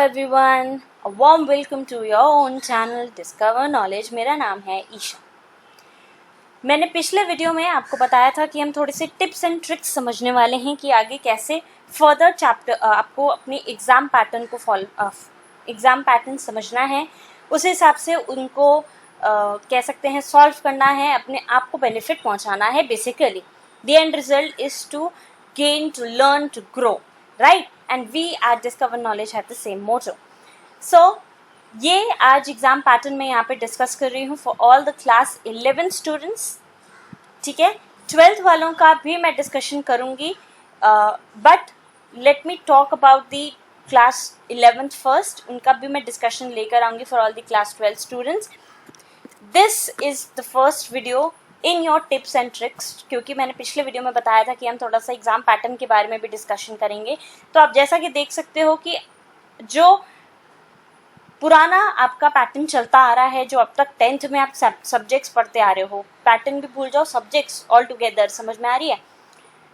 everyone, a warm welcome to your own channel Discover Knowledge। मेरा नाम है ईशा। मैंने पिछले वीडियो में आपको बताया था कि हम थोड़े से टिप्स एंड ट्रिक्स समझने वाले हैं कि आगे कैसे फर्दर चैप्टर आपको अपने एग्ज़ाम पैटर्न को एग्ज़ाम पैटर्न समझना है, उस हिसाब से उनको कह सकते हैं सॉल्व करना है, अपने आप को बेनिफिट पहुंचाना है। Basically the end result is to gain, to learn, to grow, right? And we at Discover Knowledge have the same motto. So ये आज एग्ज़ाम पैटर्न में यहाँ पे डिस्कस कर रही हूँ for all the class 11 students. ठीक है, 12th वालों का भी मैं डिस्कशन करूँगी, but let me talk about the class 11th first. उनका भी मैं डिस्कशन लेकर आऊँगी for all the class 12 students. This is the first video in your tips and tricks, क्योंकि मैंने पिछले वीडियो में बताया था कि हम थोड़ा सा एग्ज़ाम पैटर्न के बारे में भी डिस्कशन करेंगे। तो आप जैसा कि देख सकते हो कि जो पुराना आपका पैटर्न चलता आ रहा है, जो अब तक 10th में आप सब्जेक्ट्स पढ़ते आ रहे हो, पैटर्न भी भूल जाओ, सब्जेक्ट्स ऑल टुगेदर, समझ में आ रही है,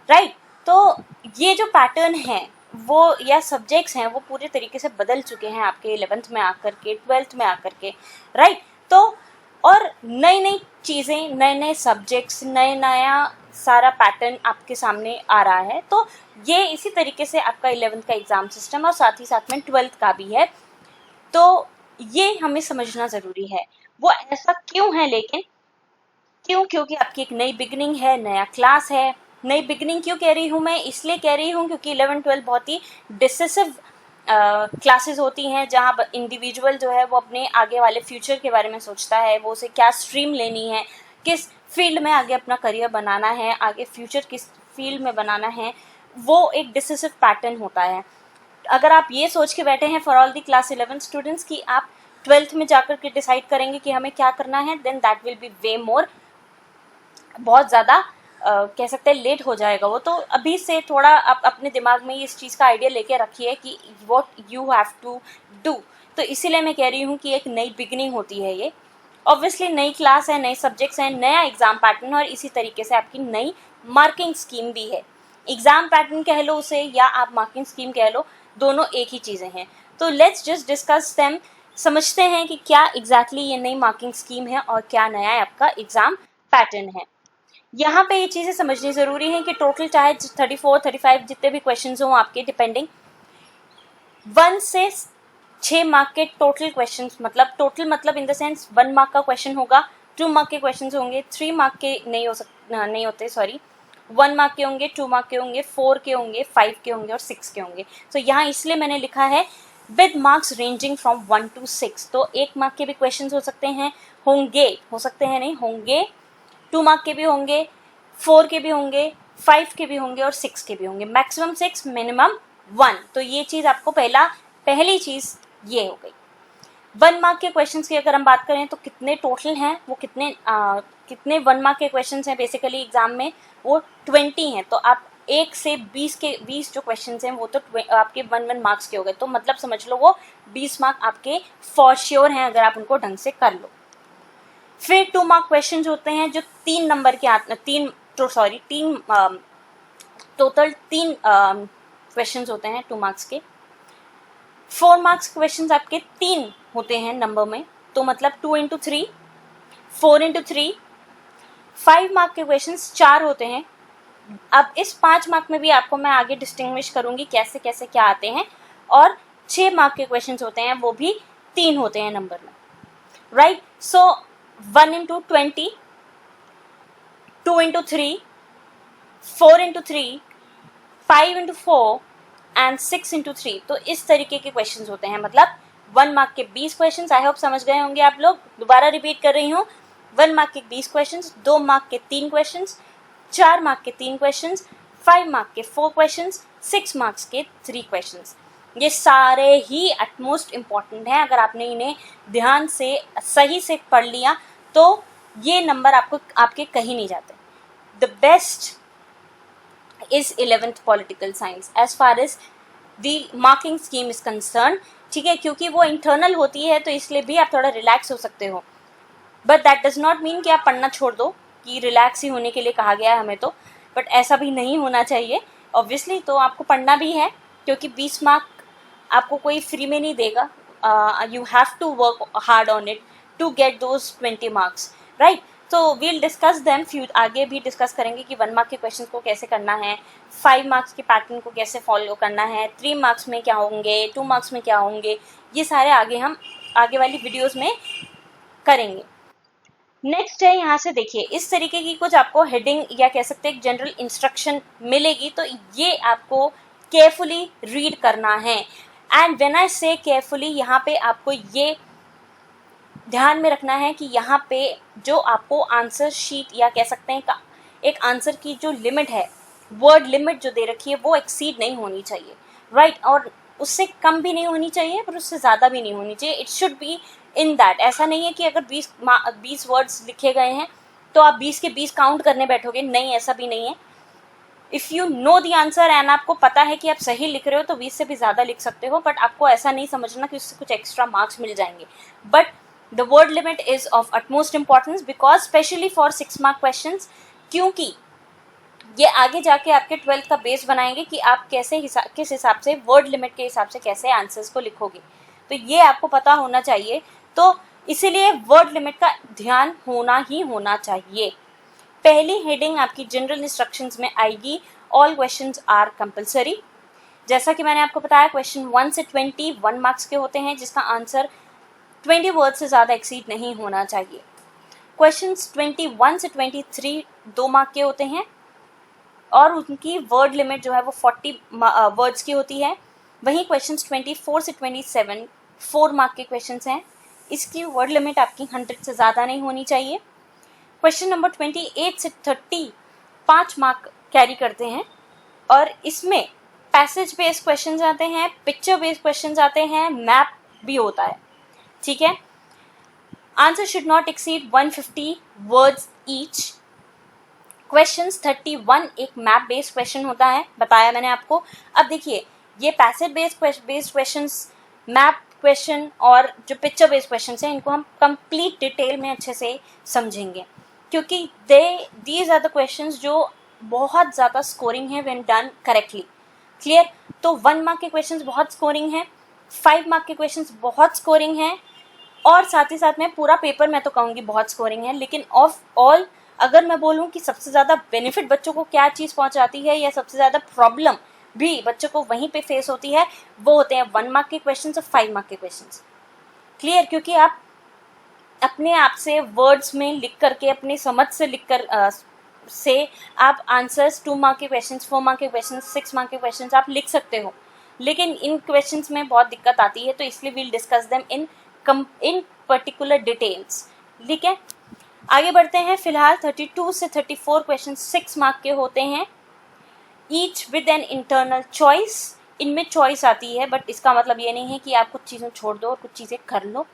राइट? तो ये जो पैटर्न है वो या सब्जेक्ट्स हैं वो पूरे तरीके से बदल चुके हैं आपके 11th में आकर के, 12th में आकर के, राइट? तो और नई नई चीज़ें, नए नए सब्जेक्ट्स, नया सारा पैटर्न आपके सामने आ रहा है। तो ये इसी तरीके से आपका 11th का एग्ज़ाम सिस्टम और साथ ही साथ में 12th का भी है। तो ये हमें समझना ज़रूरी है। वो ऐसा क्यों है, लेकिन क्योंकि आपकी एक नई बिगनिंग है, नया क्लास है। नई बिगनिंग क्यों कह रही हूँ मैं? इसलिए कह रही हूँ क्योंकि 11-12 बहुत ही डिसिसिव क्लासेस होती हैं, जहाँ इंडिविजुअल जो है वो अपने आगे वाले फ्यूचर के बारे में सोचता है, वो उसे क्या स्ट्रीम लेनी है, किस फील्ड में आगे अपना करियर बनाना है, आगे फ्यूचर किस फील्ड में बनाना है, वो एक डिसिसिव पैटर्न होता है। अगर आप ये सोच के बैठे हैं for all the class 11 students कि आप 12th में जाकर के डिसाइड करेंगे कि हमें क्या करना है, देन दैट विल बी वे मोर, बहुत ज़्यादा कह सकते हैं लेट हो जाएगा वो। तो अभी से थोड़ा आप अपने दिमाग में इस चीज़ का आइडिया लेके रखिए कि what you have to do. तो इसीलिए मैं कह रही हूँ कि एक नई बिगनिंग होती है ये। ऑब्वियसली नई क्लास है, नए सब्जेक्ट्स हैं, नया एग्ज़ाम पैटर्न, और इसी तरीके से आपकी नई मार्किंग स्कीम भी है। एग्ज़ाम पैटर्न कह लो उसे या आप मार्किंग स्कीम कह लो, दोनों एक ही चीज़ें हैं। तो लेट्स जस्ट डिस्कस देम, समझते हैं कि क्या एग्जैक्टली ये नई मार्किंग स्कीम है और क्या नया आपका एग्ज़ाम पैटर्न है। यहाँ पे ये चीज़ें समझनी ज़रूरी है कि टोटल चाहे 34-35 जितने भी क्वेश्चंस हों आपके, डिपेंडिंग 1 से 6 मार्क के टोटल क्वेश्चंस, मतलब टोटल मतलब इन द सेंस 1 मार्क का क्वेश्चन होगा, 2 मार्क के क्वेश्चंस होंगे, 3 मार्क के नहीं होते, 1 मार्क के होंगे, 2 मार्क के होंगे, 4 के होंगे, 5 के होंगे और 6 के होंगे। तो यहाँ इसलिए मैंने लिखा है with marks ranging from 1 to 6। तो 1 मार्क के भी क्वेश्चन हो सकते हैं, हो सकते हैं नहीं होंगे, 2 मार्क के भी होंगे, 4 के भी होंगे, 5 के भी होंगे और 6 के भी होंगे। Maximum 6, minimum 1। तो ये चीज़ आपको पहली चीज़ ये हो गई। 1 मार्क के क्वेश्चंस की अगर हम बात करें तो कितने टोटल हैं, वो कितने 1 मार्क के क्वेश्चंस हैं बेसिकली एग्जाम में, वो 20 हैं। तो आप 1 से 20 जो क्वेश्चंस हैं वो तो आपके 1 मार्क्स के हो गए। तो मतलब समझ लो वो 20 मार्क आपके फॉर श्योर हैं अगर आप उनको ढंग से कर लो। फिर 2 मार्क क्वेश्चंस होते हैं जो 3 नंबर के टोटल 3 क्वेश्चंस होते हैं 2 मार्क्स के। 4 मार्क्स क्वेश्चंस आपके 3 होते हैं नंबर में, तो मतलब 2 into 3, 4 into 3। 5 मार्क के क्वेश्चंस 4 होते हैं। अब इस 5 मार्क में भी आपको मैं आगे डिस्टिंग्विश करूंगी कैसे कैसे क्या आते हैं। और 6 मार्क के क्वेश्चंस होते हैं, वो भी 3 होते हैं नंबर में, right? So 1 into 20, 2 into 3, 4 into 3, 5 into 4 and 6 into 3। तो इस तरीके के क्वेश्चंस होते हैं, मतलब 1 मार्क के 20 क्वेश्चंस। आई होप समझ गए होंगे आप लोग। दोबारा रिपीट कर रही हूँ, 1 मार्क के 20 क्वेश्चंस, 2 मार्क के 3 क्वेश्चंस, 4 मार्क के 3 क्वेश्चंस, 5 मार्क के 4 क्वेश्चंस, 6 मार्क्स के 3 क्वेश्चंस। ये सारे ही एटमोस्ट इम्पॉर्टेंट हैं। अगर आपने इन्हें ध्यान से सही से पढ़ लिया तो ये नंबर आपके कहीं नहीं जाते। The best is 11th political science as far as the marking scheme is concern. ठीक है, क्योंकि वो इंटरनल होती है तो इसलिए भी आप थोड़ा रिलैक्स हो सकते हो, but that does not mean कि आप पढ़ना छोड़ दो, कि रिलैक्स ही होने के लिए कहा गया है हमें तो, बट ऐसा भी नहीं होना चाहिए ऑब्वियसली। तो आपको पढ़ना भी है, क्योंकि 20 मार्क आपको कोई फ्री में नहीं देगा, you have to work hard on it to get those 20 marks, right? So we'll discuss them few, आगे भी डिस्कस करेंगे कि 1 मार्क के क्वेश्चन को कैसे करना है, 5 मार्क्स के पैटर्न को कैसे फॉलो करना है, 3 मार्क्स में क्या होंगे, 2 मार्क्स में क्या होंगे, ये सारे आगे हम आगे वाली वीडियोस में करेंगे। नेक्स्ट है, यहाँ से देखिए इस तरीके की कुछ आपको हेडिंग या कह सकते हैं जनरल इंस्ट्रक्शन मिलेगी, तो ये आपको केयरफुली रीड करना है। एंड व्हेन आई से केयरफुली, यहाँ पे आपको ये ध्यान में रखना है कि यहाँ पे जो आपको आंसर शीट या कह सकते हैं एक आंसर की जो लिमिट है, वर्ड लिमिट जो दे रखी है, वो एक्सीड नहीं होनी चाहिए, राइट? और उससे कम भी नहीं होनी चाहिए पर उससे ज़्यादा भी नहीं होनी चाहिए। It should be in that. ऐसा नहीं है कि अगर 20 वर्ड्स लिखे गए हैं तो आप 20 के 20 काउंट करने बैठोगे, नहीं, ऐसा भी नहीं है। If you know the answer and आपको पता है कि आप सही लिख रहे हो तो 20 से भी ज़्यादा लिख सकते हो, बट आपको ऐसा नहीं समझना कि उससे कुछ एक्स्ट्रा मार्क्स मिल जाएंगे। But the word limit is of utmost importance because specially for 6 mark questions, क्योंकि ये आगे जाके आपके 12th का बेस बनाएंगे कि आप किस हिसाब से वर्ड लिमिट के हिसाब से कैसे आंसर्स को लिखोगे, तो ये आपको पता होना चाहिए। तो इसीलिए वर्ड लिमिट का ध्यान होना ही होना चाहिए। पहली हेडिंग आपकी जनरल इंस्ट्रक्शंस में आएगी, ऑल क्वेश्चंस आर कंपलसरी। जैसा कि मैंने आपको बताया, क्वेश्चन 1 से 20 1 मार्क्स के होते हैं, जिसका आंसर 20 वर्ड से ज़्यादा एक्सीड नहीं होना चाहिए। क्वेश्चंस 21 से 23 2 मार्क के होते हैं और उनकी वर्ड लिमिट जो है वो 40 वर्ड्स की होती है। वहीं क्वेश्चंस 24 से 27 4 मार्क के क्वेश्चंस हैं, इसकी वर्ड लिमिट आपकी 100 से ज़्यादा नहीं होनी चाहिए। क्वेश्चन नंबर 28 से 30 5 मार्क कैरी करते हैं और इसमें पैसेज बेस्ड क्वेश्चंस आते हैं, पिक्चर बेस्ड क्वेश्चंस आते हैं, मैप भी होता है, ठीक है। Answer should not exceed 150 words each. Questions 31 एक मैप बेस्ड क्वेश्चन होता है, बताया मैंने आपको। अब देखिए, ये passage based questions, map question और जो पिक्चर बेस्ड क्वेश्चन हैं, इनको हम कंप्लीट डिटेल में अच्छे से समझेंगे, क्योंकि दीज आर द क्वेश्चंस जो बहुत ज़्यादा स्कोरिंग है व्हेन डन करेक्टली। क्लियर? तो 1 मार्क के क्वेश्चंस बहुत स्कोरिंग हैं, 5 मार्क के क्वेश्चंस बहुत स्कोरिंग हैं, और साथ ही साथ में पूरा पेपर मैं तो कहूँगी बहुत स्कोरिंग है। लेकिन ऑफ ऑल अगर मैं बोलूँ कि सबसे ज़्यादा बेनिफिट बच्चों को क्या चीज़ पहुँचाती है या सबसे ज़्यादा प्रॉब्लम भी बच्चों को वहीं पे फेस होती है, वो होते हैं 1 मार्क के क्वेश्चंस और 5 मार्क के क्वेश्चंस। क्लियर? क्योंकि आप अपने आप से वर्ड्स में लिख करके, अपनी समझ से लिख कर से आप आंसर्स 2 मार्क के क्वेश्चंस, 4 मार्क के क्वेश्चंस, 6 मार्क के क्वेश्चंस आप लिख सकते हो, लेकिन इन क्वेश्चंस में बहुत दिक्कत आती है, तो इसलिए we'll discuss them in particular details. ठीक है, आगे बढ़ते हैं। फिलहाल 32 से 34 क्वेश्चन 6 मार्क के होते हैं, each with an internal choice. इनमें चॉइस आती है, बट इसका मतलब ये नहीं है कि आप कुछ चीज़ें छोड़ दो और कुछ चीज़ें कर लो।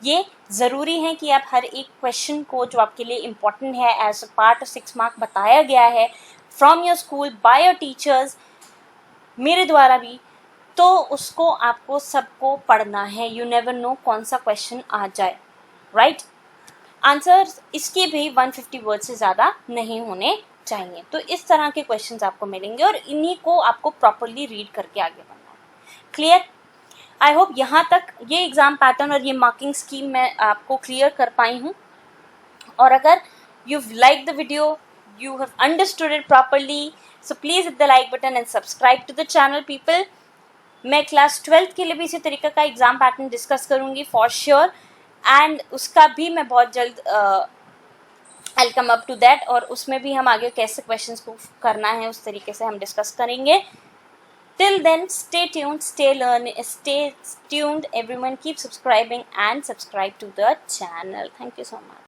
ये ज़रूरी है कि आप हर एक क्वेश्चन को जो आपके लिए इम्पॉर्टेंट है as a part of 6 mark बताया गया है from your school by your teachers, मेरे द्वारा भी, तो उसको आपको सबको पढ़ना है। यू नेवर नो कौन सा क्वेश्चन आ जाए, राइट? आंसर इसके भी 150 वर्ड से ज़्यादा नहीं होने चाहिए। तो इस तरह के क्वेश्चंस आपको मिलेंगे और इन्हीं को आपको प्रॉपरली रीड करके आगे बढ़ना है। क्लियर? आई होप यहाँ तक ये एग्ज़ाम पैटर्न और ये मार्किंग स्कीम मैं आपको क्लियर कर पाई हूँ। और अगर you like the video, you have understood it properly, so please hit the like button and subscribe to the channel people. मैं क्लास 12th के लिए भी इसी तरीके का एग्ज़ाम पैटर्न डिस्कस करूँगी फॉर श्योर, एंड उसका भी मैं बहुत जल्द I'll come up to that, और उसमें भी हम आगे कैसे क्वेश्चंस को करना है उस तरीके से हम डिस्कस करेंगे। Till then, stay tuned, stay tuned everyone, keep subscribing and subscribe to the channel. Thank you so much.